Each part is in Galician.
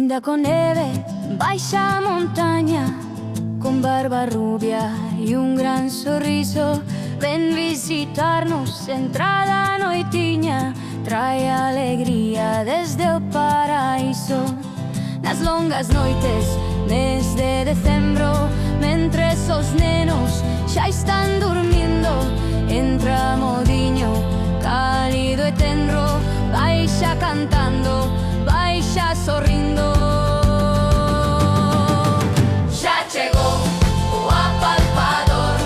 Ainda con neve, baixa a montaña, con barba rubia y un gran sorriso. Ven visitarnos, entrada noitiña, trae alegría desde o paraíso. Nas longas noites, mes de decembro, mentres os nenos xa están dormindo, entra modiño, cálido e tenro, baixa cantando, baixa sorrindo. Xa chegou o apalpador,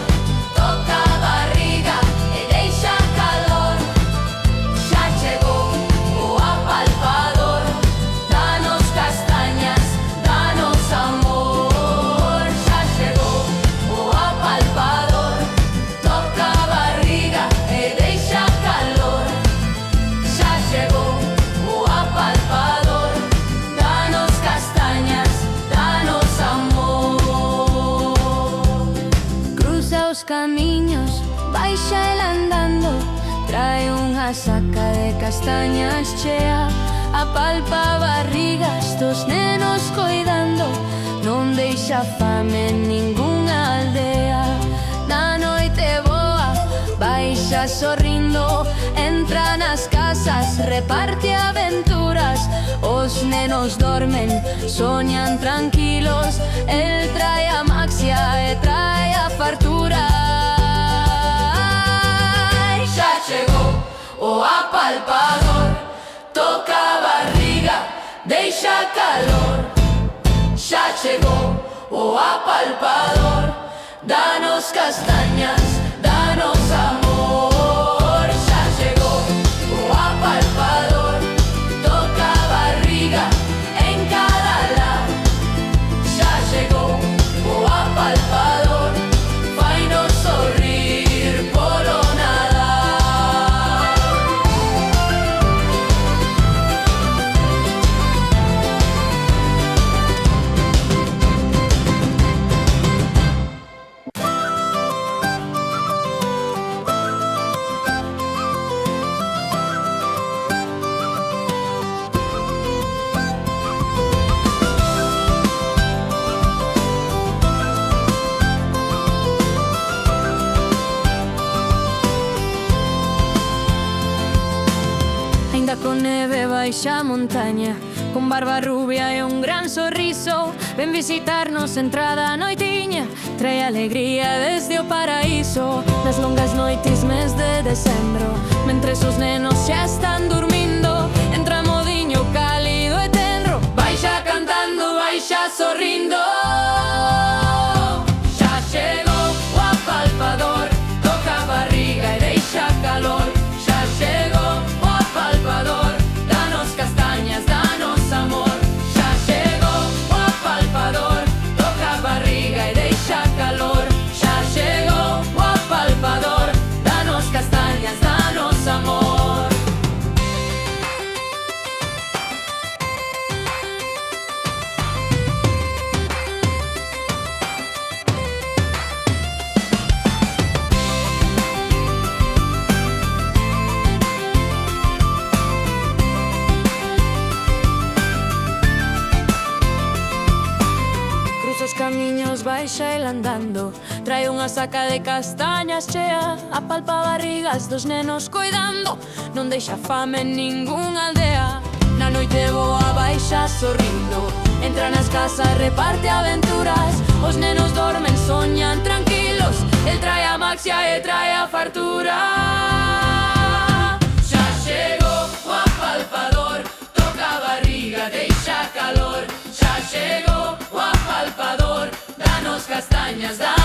toca a barriga e deixa calor. Xa chegou o apalpador, danos castañas, danos amor. Xa chegou o apalpador, toca a barriga e deixa calor. Xa chegou o apalpador, danos castañas, danos amor. Cruza os camiños, baixa el andando, trae unha saca de castañas chea, apalpa barrigas dos nenos coidando, non deixa fame en ningunha aldea. Na noite boa, baixa sorrindo, entra nas casas, reparte aventuras. Os nenos dormen, soñan tranquilos, el trae a maxia e trae a fartura. Xa chegou o apalpador, toca a barriga, deixa calor. Xa chegou o apalpador, danos castañas, danos amor. Xa chegou o apalpador, toca a barriga en cada lado. Xa chegou o apalpador, fainos sorrir polo Nadal. Ainda con neve baixa a montaña, con barba rubia e un gran sorriso. Ven visitarnos, entrada noitiña, trae alegría desde o paraíso. Nas longas noites, mes de decembro, mentres os nenos xa están dormindo, entra modiño, cálido e tenro, baixa cantando, baixa sorrindo. Xa chegou o apalpador, toca a barriga e deixa calor. Xa chegou o apalpador, danos castañas, danos amor. Xa chegou o apalpador, toca a barriga e deixa calor. Xa chegou o apalpador, danos castañas, danos amor. Cruza os camiños, baixa el andando, trae unha saca de castañas chea, apalpa barrigas dos nenos coidando, non deixa fame en ningunha aldea. Na noite boa baixa sorrindo, entra nas casas, reparte aventuras. Os nenos dormen, soñan tranquilos, el trae a maxia e trae a fartura. Xa chegou o apalpador, toca a barriga, deixa calor. Xa chegou o apalpador, danos castañas, danos